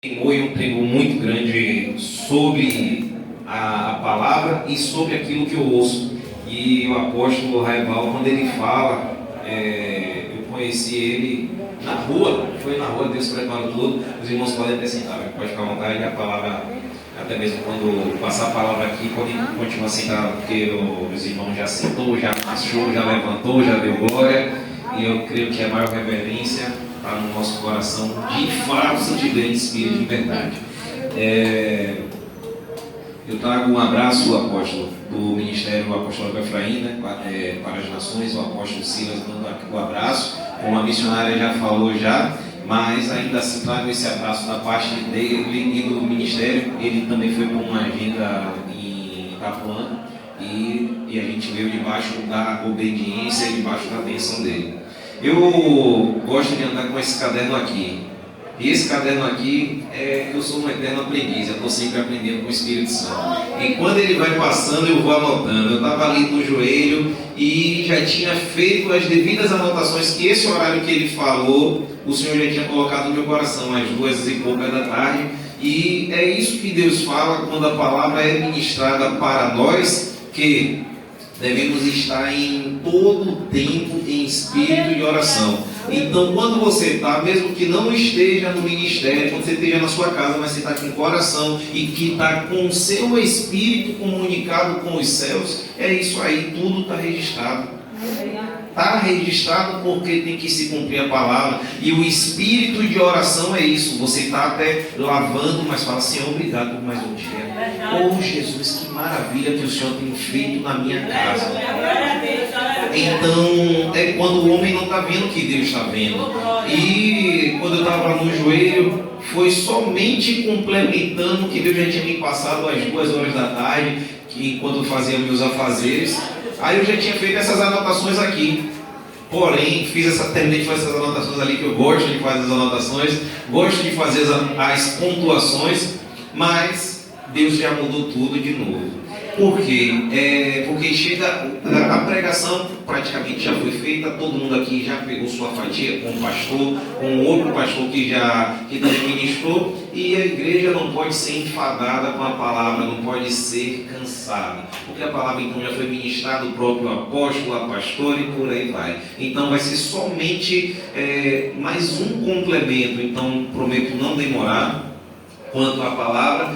temor e um temor muito grande sobre a palavra e sobre aquilo que eu ouço. E o apóstolo Raival, quando ele fala, eu conheci ele na rua, foi na rua, Deus preparou tudo. Os irmãos podem até sentar, pode ficar à vontade, a palavra, até mesmo quando passar a palavra aqui, podem continuar sentado, porque os irmãos já sentou, já marchou, já levantou, já deu glória. E eu creio que a maior reverência está no nosso coração, de fato, se tiver espírito de verdade. Eu trago um abraço, apóstolo, do Ministério Apostólico Efraim, né, para as nações, o apóstolo Silas dando aqui o abraço, como a missionária já falou já, mas ainda assim trago esse abraço da parte dele e do Ministério. Ele também foi para uma agenda em Itapuã e a gente veio debaixo da obediência e debaixo da bênção dele. Eu gosto de andar com esse caderno aqui. E esse caderno aqui, eu sou um eterno aprendiz, eu estou sempre aprendendo com o Espírito Santo. E quando ele vai passando, eu vou anotando. Eu estava ali no joelho e já tinha feito as devidas anotações, que esse horário que ele falou, o Senhor já tinha colocado no meu coração, às 2h pouca da tarde. E é isso que Deus fala quando a palavra é ministrada para nós, que devemos estar em todo o tempo em espírito de oração. Então, quando você está, mesmo que não esteja no ministério, quando você esteja na sua casa, mas você está com o coração e que está com o seu espírito comunicado com os céus, é isso aí, tudo está registrado. Está registrado porque tem que se cumprir a palavra. E o espírito de oração é isso. Você está até lavando, mas fala: Senhor, obrigado por mais um dia. Oh Jesus, que maravilha que o Senhor tem feito na minha casa. Então, é quando o homem não está vendo o que Deus está vendo. E quando eu estava no joelho, foi somente complementando o que Deus já tinha me passado às 2h da tarde, que enquanto eu fazia meus afazeres. Aí eu já tinha feito essas anotações aqui. Porém, terminei de fazer essas anotações ali, que eu gosto de fazer as anotações, gosto de fazer as pontuações, mas Deus já mudou tudo de novo. Por quê? Porque chega, a pregação praticamente já foi feita, todo mundo aqui já pegou sua fatia com o pastor, com outro pastor que também ministrou, e a igreja não pode ser enfadada com a palavra, não pode ser cansada, porque a palavra então já foi ministrada, o próprio apóstolo, a pastora e por aí vai. Então vai ser somente mais um complemento, então prometo não demorar quanto à palavra,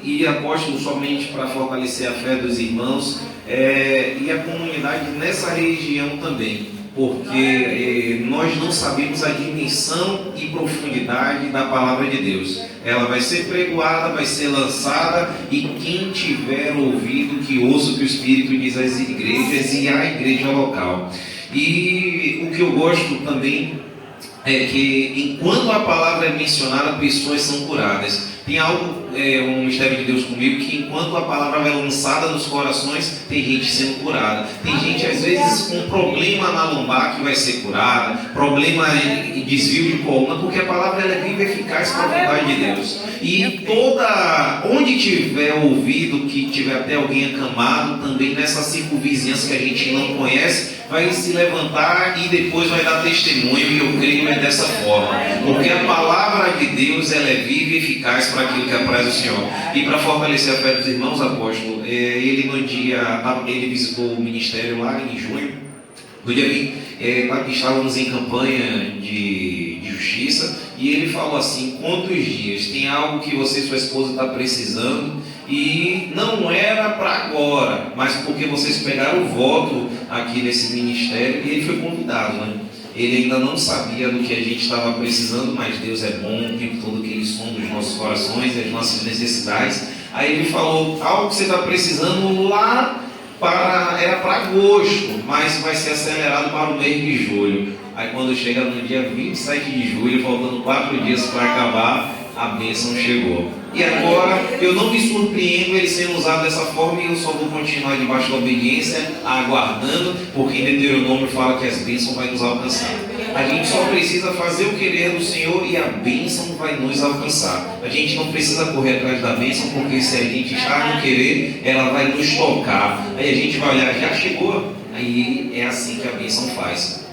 e apóstolo somente para fortalecer a fé dos irmãos e a comunidade nessa região também, porque nós não sabemos a dimensão e profundidade da palavra de Deus. Ela vai ser pregoada, vai ser lançada, e quem tiver ouvido que ouça o que o Espírito diz às igrejas e à igreja local. E o que eu gosto também é que enquanto a palavra é mencionada, pessoas são curadas. Tem algo, um mistério de Deus comigo, que enquanto a palavra é lançada nos corações, tem gente sendo curada. Tem gente às vezes com problema na lombar que vai ser curada, problema em desvio de coluna, porque a palavra ela é viva e eficaz para a vontade de Deus. E onde tiver ouvido, que tiver até alguém acamado, também nessa circunvizinhança que a gente não conhece, vai se levantar e depois vai dar testemunho, e eu creio dessa forma, porque a palavra de Deus ela é viva e eficaz para aquilo que apraz o Senhor. E para fortalecer a fé dos irmãos, apóstolo, ele visitou o ministério lá em junho, no dia 20, estávamos em campanha de justiça, e ele falou assim: quantos dias? Tem algo que você e sua esposa está precisando, e não era para agora, mas porque vocês pegaram o voto aqui nesse ministério, e ele foi convidado, né? Ele ainda não sabia do que a gente estava precisando, mas Deus é bom o tempo todo, que Ele sonda os nossos corações e as nossas necessidades. Aí ele falou: algo que você está precisando lá era para agosto, mas vai ser acelerado para o mês de julho. Aí quando chega no dia 27 de julho, faltando 4 dias para acabar, a bênção chegou. E agora eu não me surpreendo ele sendo usado dessa forma, e eu só vou continuar debaixo da obediência, aguardando, porque em Deuteronômio fala que as bênçãos vão nos alcançar. A gente só precisa fazer o querer do Senhor e a bênção vai nos alcançar. A gente não precisa correr atrás da bênção, porque se a gente está no querer, ela vai nos tocar. Aí a gente vai olhar: já chegou. Aí é assim que a bênção faz.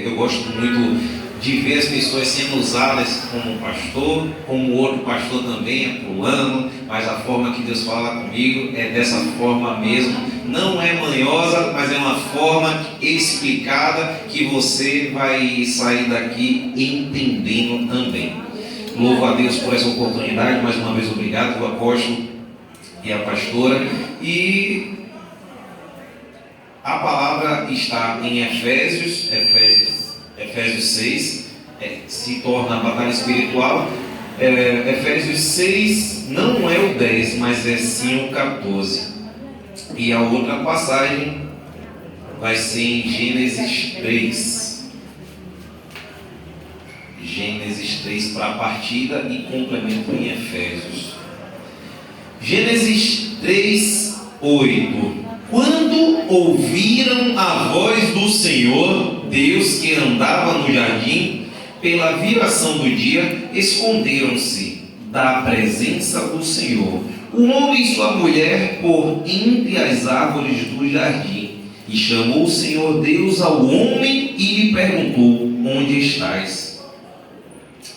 Eu gosto muito de ver as pessoas sendo usadas como pastor, como outro pastor também é fulano, mas a forma que Deus fala comigo é dessa forma mesmo. Não é manhosa, mas é uma forma explicada que você vai sair daqui entendendo também. Louvo a Deus por essa oportunidade, mais uma vez obrigado ao apóstolo e à pastora. E a palavra está em Efésios 6, se torna a batalha espiritual. Efésios 6 não é o 10, mas é sim o 14. E a outra passagem vai ser em Gênesis 3. Gênesis 3 para a partida e complemento em Efésios. Gênesis 3, 8. Quando ouviram a voz do Senhor, Deus que andava no jardim, pela viração do dia, esconderam-se da presença do Senhor, o homem e sua mulher, por entre as árvores do jardim. E chamou o Senhor Deus ao homem e lhe perguntou: onde estás?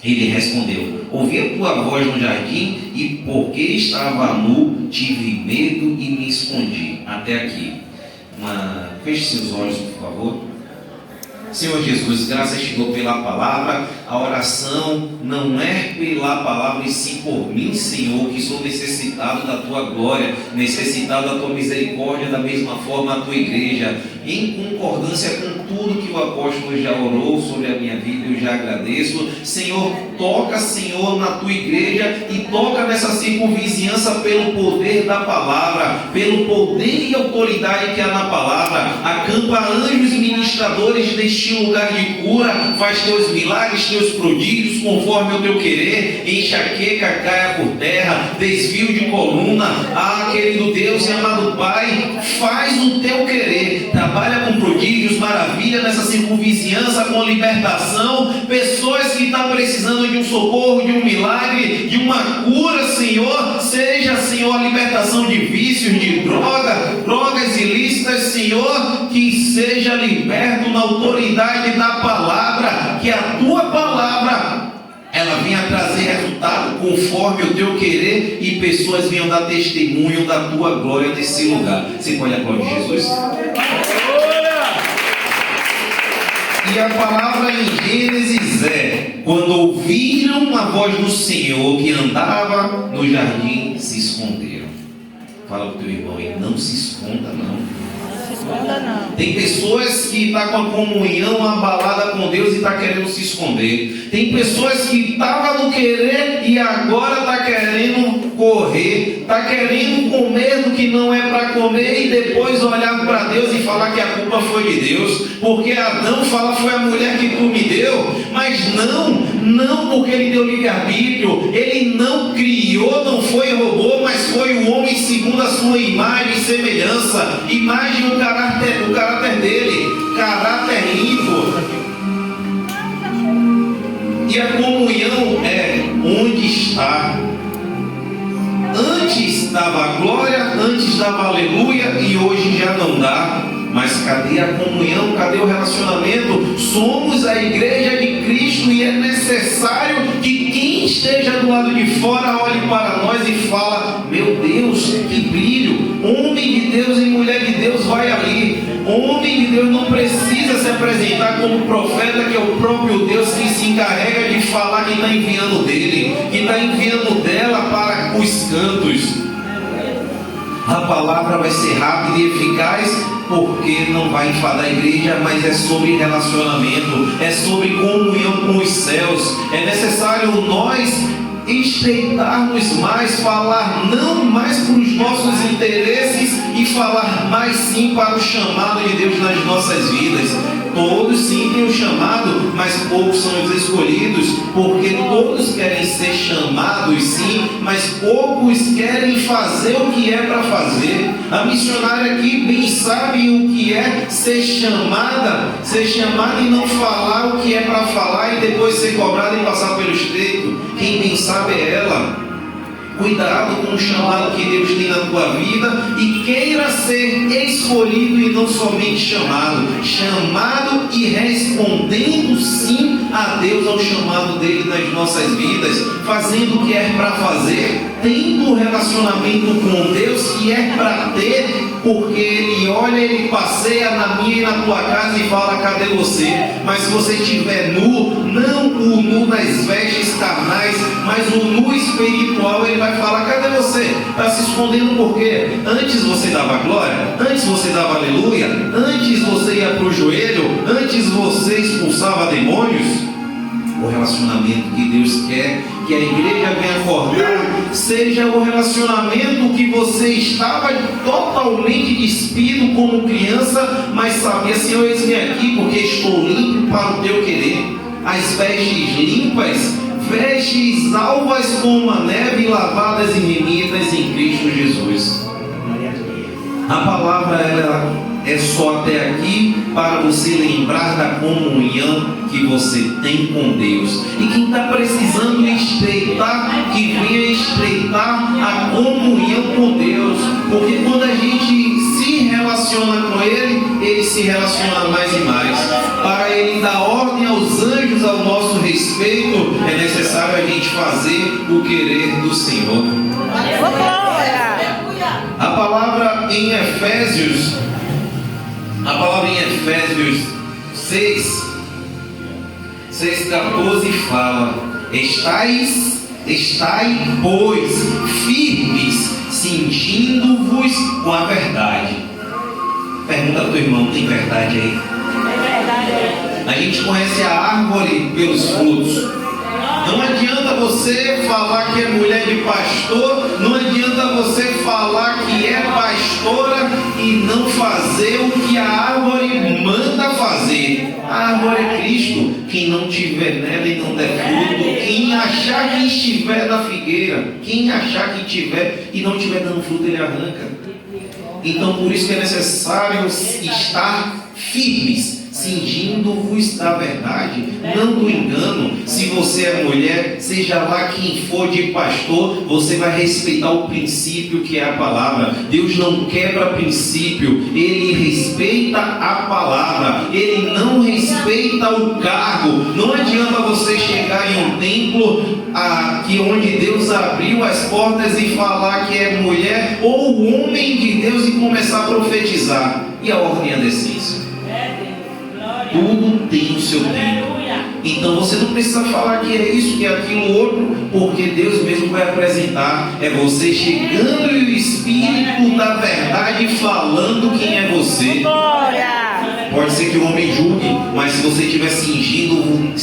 Ele respondeu: ouvi a tua voz no jardim, e porque estava nu, tive medo e me escondi. Até aqui. Feche seus olhos, por favor. Senhor Jesus, graças te dou pela palavra. A oração não é pela palavra, e sim por mim, Senhor, que sou necessitado da tua glória, necessitado da tua misericórdia, da mesma forma a tua igreja, em concordância com tudo que o apóstolo já orou sobre a minha vida. Eu já agradeço. Senhor, toca, Senhor, na tua igreja, e toca nessa circunvizinhança pelo poder da palavra, pelo poder e autoridade que há na palavra. Acampa anjos ministradores neste lugar de cura, faz teus milagres, teus prodígios conforme o teu querer. Enxaqueca caia por terra, desvio de coluna. Querido Deus e amado Pai, faz o teu querer. Trabalha com prodígios, maravilha nessa circunvizinhança, com libertação. Pessoas que estão precisando de um socorro, de um milagre, de uma cura, Senhor. Seja, Senhor, a libertação de vícios, de drogas ilícitas, Senhor, que seja liberto na autoridade da palavra, que a tua palavra ela venha trazer resultado conforme o teu querer, e pessoas venham dar testemunho da tua glória nesse lugar. Você pode aplaudir Jesus? E a palavra em Gênesis é: quando ouviram a voz do Senhor que andava no jardim, se esconderam. Fala para o teu irmão aí: não se esconda não. Tem pessoas que estão com a comunhão abalada com Deus e está querendo se esconder. Tem pessoas que estavam no querer e agora está querendo correr, está querendo comer do que não é para comer, e depois olhar para Deus e falar que a culpa foi de Deus, porque Adão fala: foi a mulher que tu me deu. Mas não, porque ele deu livre-arbítrio. Ele não criou, não foi robô, mas foi o homem segundo a sua imagem e semelhança. Imagem o caráter dele, caráter limpo. E a comunhão é onde está. Antes dava glória, antes dava aleluia, e hoje já não dá. Mas cadê a comunhão? Cadê o relacionamento? Somos a igreja de Cristo, e é necessário que quem esteja do lado de fora olhe para nós e fala: meu Deus, que brilho! Homem de Deus e mulher de Deus vai ali. Homem de Deus não precisa se apresentar como profeta, que é o próprio Deus que se encarrega de falar que está enviando dele, que está enviando dela para os cantos. A palavra vai ser rápida e eficaz, porque não vai enfadar a igreja, mas é sobre relacionamento, é sobre comunhão com os céus. É necessário nós estreitarmos mais, falar não mais para os nossos interesses e falar mais sim para o chamado de Deus nas nossas vidas. Todos sim têm o chamado, mas poucos são os escolhidos, porque todos querem ser chamados sim, mas poucos querem fazer o que é para fazer. A missionária aqui bem sabe o que é ser chamada e não falar o que é para falar, e depois ser cobrada e passar pelo estreito. Quem bem sabe é ela. Cuidado com o chamado que Deus tem na tua vida e queira ser escolhido e não somente chamado. Chamado e respondendo sim a Deus ao chamado dele nas nossas vidas, fazendo o que é para fazer, tendo um relacionamento com Deus que é para ter, porque Ele olha, Ele passeia na minha e na tua casa e fala: cadê você? Mas se você estiver nu, não o nu das vestes carnais, mas o nu espiritual, Ele vai falar: cadê você? Está se escondendo por quê? Antes você dava glória, antes você dava aleluia, antes você ia para o joelho, antes você expulsava demônios. O relacionamento que Deus quer que a igreja venha acordar seja o relacionamento que você estava totalmente despido como criança, mas sabia: Senhor, eis-me aqui porque estou limpo para o teu querer. As vestes limpas, vestes alvas como a neve, lavadas e remidas em Cristo Jesus. A palavra ela é só até aqui para você lembrar da comunhão que você tem com Deus. E quem está precisando estreitar, que venha estreitar a comunhão com Deus. Porque quando a gente se relaciona com Ele, Ele se relaciona mais e mais. Para Ele dar ordem aos anjos ao nosso respeito, é necessário a gente fazer o querer do Senhor. A palavra em Efésios 6,14 fala: estai, pois, firmes, cingindo-vos com a verdade. Pergunta ao teu irmão: tem verdade aí? Tem verdade. A gente conhece a árvore pelos frutos. Não adianta você falar que é mulher de pastor, não adianta você falar que é pastora e não fazer o que a árvore manda fazer. A árvore é Cristo. Quem não tiver nela e não der fruto, quem achar que estiver na figueira, quem achar que tiver e não estiver dando fruto, ele arranca. Então por isso que é necessário estar firmes, cingindo-vos da verdade, não do engano. Se você é mulher, seja lá quem for de pastor, você vai respeitar o princípio que é a palavra. Deus não quebra princípio, Ele respeita a palavra, Ele não respeita o cargo. Não adianta você chegar em um templo aqui onde Deus abriu as portas e falar que é mulher ou homem de Deus e começar a profetizar. E a ordem e a decência? Tudo tem o seu tempo. Então você não precisa falar que é isso, que é aquilo outro, porque Deus mesmo vai apresentar. É você chegando e o Espírito da verdade falando quem é você. Pode ser que o homem julgue, mas se você estiver cingindo-vos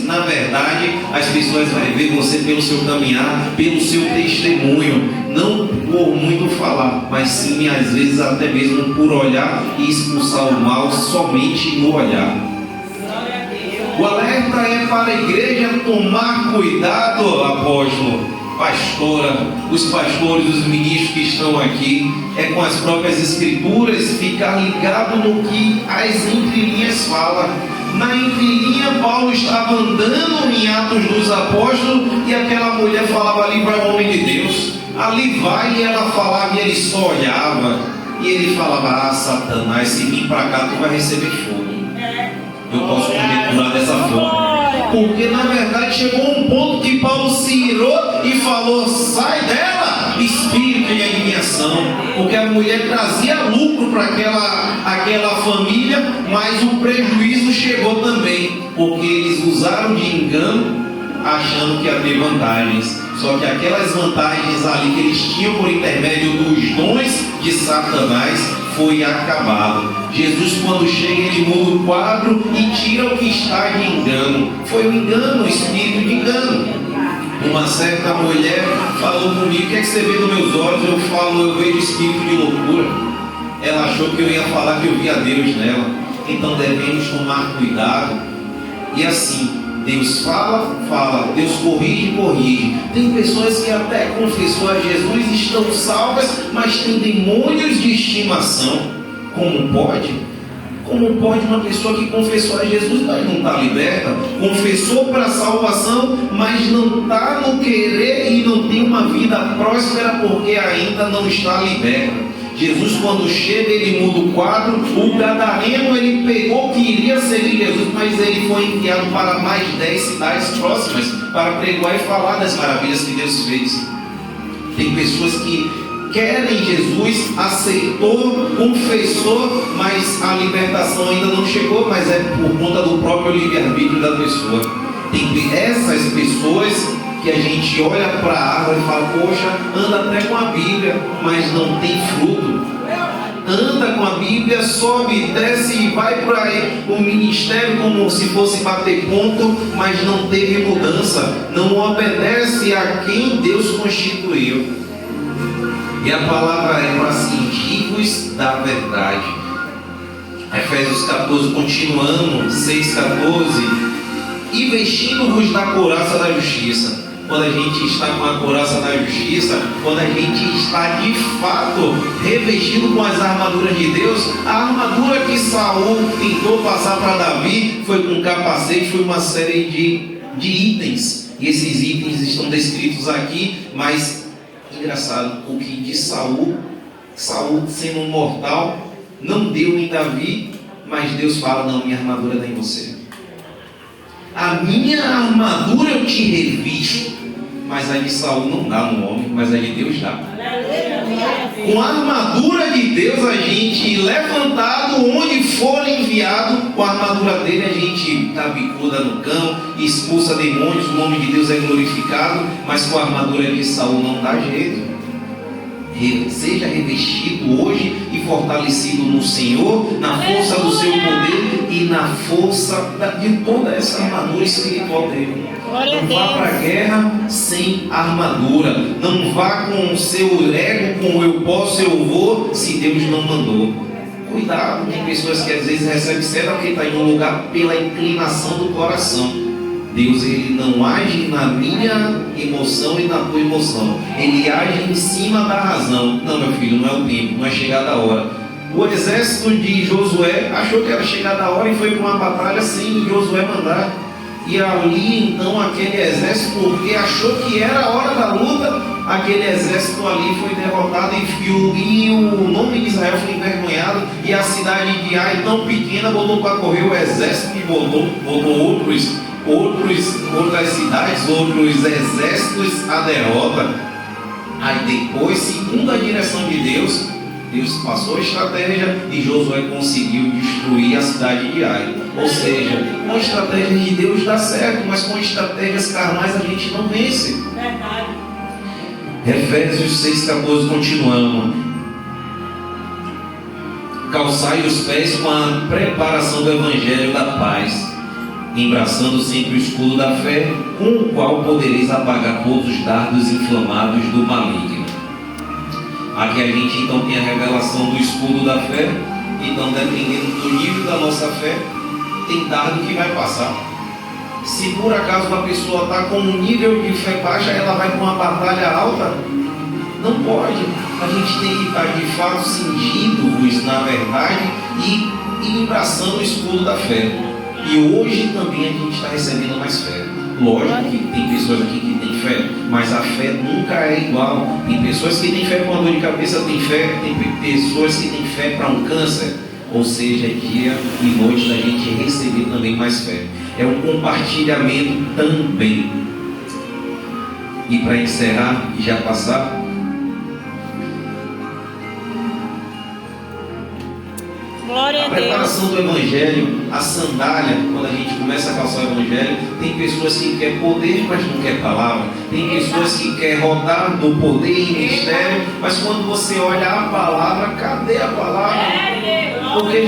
na verdade, as pessoas vão ver você pelo seu caminhar, pelo seu testemunho. Não por muito falar, mas sim às vezes até mesmo por olhar e expulsar o mal somente no olhar. O alerta é para a igreja tomar cuidado, apóstolo, pastora, os pastores, os ministros que estão aqui, é com as próprias escrituras, ficar ligado no que as entrelinhas falam. Na entrelinha, Paulo estava andando em Atos dos Apóstolos e aquela mulher falava: ali vai o homem de Deus, ali vai, e ela falava e ele só olhava, e ele falava: ah, Satanás, se vir para cá tu vai receber fogo. Eu posso conjecturar dessa forma, porque na verdade chegou um ponto que Paulo se irou e falou: sai dela, espírito de adivinhação, porque a mulher trazia lucro para aquela família, mas o prejuízo chegou também, porque eles usaram de engano achando que ia ter vantagens. Só que aquelas vantagens ali que eles tinham por intermédio dos dons de Satanás foi acabado. Jesus, quando chega, ele muda o quadro e tira o que está de engano. Foi um engano, um espírito de engano. Uma certa mulher falou comigo: o que é que você vê nos meus olhos? Eu falo: eu vejo espírito de loucura. Ela achou que eu ia falar que eu via Deus nela. Então devemos tomar cuidado. E assim, Deus fala, Deus corrige. Tem pessoas que até confessou a Jesus, estão salvas, mas tem demônios de estimação. Como pode? Como pode uma pessoa que confessou a Jesus, mas não está liberta? Confessou para a salvação, mas não está no querer e não tem uma vida próspera porque ainda não está liberta. Jesus, quando chega, ele muda o quadro. O gadareno, ele pegou que iria seguir Jesus, mas ele foi enviado para mais 10 cidades próximas para pregar e falar das maravilhas que Deus fez. Tem pessoas que querem Jesus, aceitou, confessou, mas a libertação ainda não chegou, mas é por conta do próprio livre-arbítrio da pessoa. Tem essas pessoas que a gente olha para a árvore e fala, poxa, anda até com a Bíblia, mas não tem fruto. Anda com a Bíblia, sobe, desce e vai para o ministério como se fosse bater ponto, mas não teve mudança, não obedece a quem Deus constituiu. E a palavra é para cingir-vos da verdade. Efésios 14, continuando, 6,14, e vestindo-vos da couraça da justiça. Quando a gente está com a couraça da justiça, quando a gente está de fato revestido com as armaduras de Deus, a armadura que Saul tentou passar para Davi foi com capacete, foi uma série de itens. E esses itens estão descritos aqui, mas engraçado, o que de Saul sendo um mortal, não deu em Davi, mas Deus fala, não, minha armadura dá em você. A minha armadura eu te revisto, mas a de Saul não dá no homem, mas a de Deus dá. Com a armadura de Deus, a gente levantado, onde for enviado, com a armadura dele a gente dá bicuda no cão, expulsa demônios, o nome de Deus é glorificado, mas com a armadura de Saul não dá jeito. Seja revestido hoje e fortalecido no Senhor, na força do seu poder e na força de toda essa armadura espiritual dele. Não vá para a guerra sem armadura. Não vá com o seu ego, com eu posso, eu vou, se Deus não mandou. Cuidado, tem pessoas que às vezes recebem cena porque está em um lugar pela inclinação do coração. Deus, ele não age na minha emoção e na tua emoção. Ele age em cima da razão. Não, meu filho, não é o tempo, não é chegada a hora. O exército de Josué achou que era chegada a hora e foi para uma batalha sem Josué mandar. E ali então aquele exército, porque achou que era a hora da luta, aquele exército ali foi derrotado e o nome de Israel foi envergonhado. E a cidade de Ai, tão pequena, botou para correr o exército e botou outras cidades, outros exércitos à derrota. Aí depois, segundo a direção de Deus, Deus passou a estratégia e Josué conseguiu destruir a cidade de Ai. Ou seja, com a estratégia de Deus dá certo, mas com estratégias carnais a gente não vence. Verdade. Efésios 6,14, continuando. Calçai os pés com a preparação do Evangelho da paz, embraçando sempre o escudo da fé, com o qual podereis apagar todos os dardos inflamados do maligno. Aqui a gente então tem a revelação do escudo da fé. Então, dependendo do nível da nossa fé, tem dardo que vai passar. Se por acaso uma pessoa está com um nível de fé baixa, ela vai para uma batalha alta? Não pode. A gente tem que estar de fato cingindo-vos na verdade e embraçando o escudo da fé. E hoje também a gente está recebendo mais fé. Lógico que tem pessoas aqui que têm fé, mas a fé nunca é igual. Tem pessoas que têm fé para uma dor de cabeça, tem pessoas que têm fé para um câncer. Ou seja, dia e noite da gente receber também mais fé. É um compartilhamento também. E para encerrar e já passar, a preparação do Evangelho, a sandália, quando a gente começa a calçar o Evangelho, tem pessoas que querem poder, mas não quer palavra. Tem pessoas que querem rodar no poder e ministério, mas quando você olha a palavra, cadê a palavra? Porque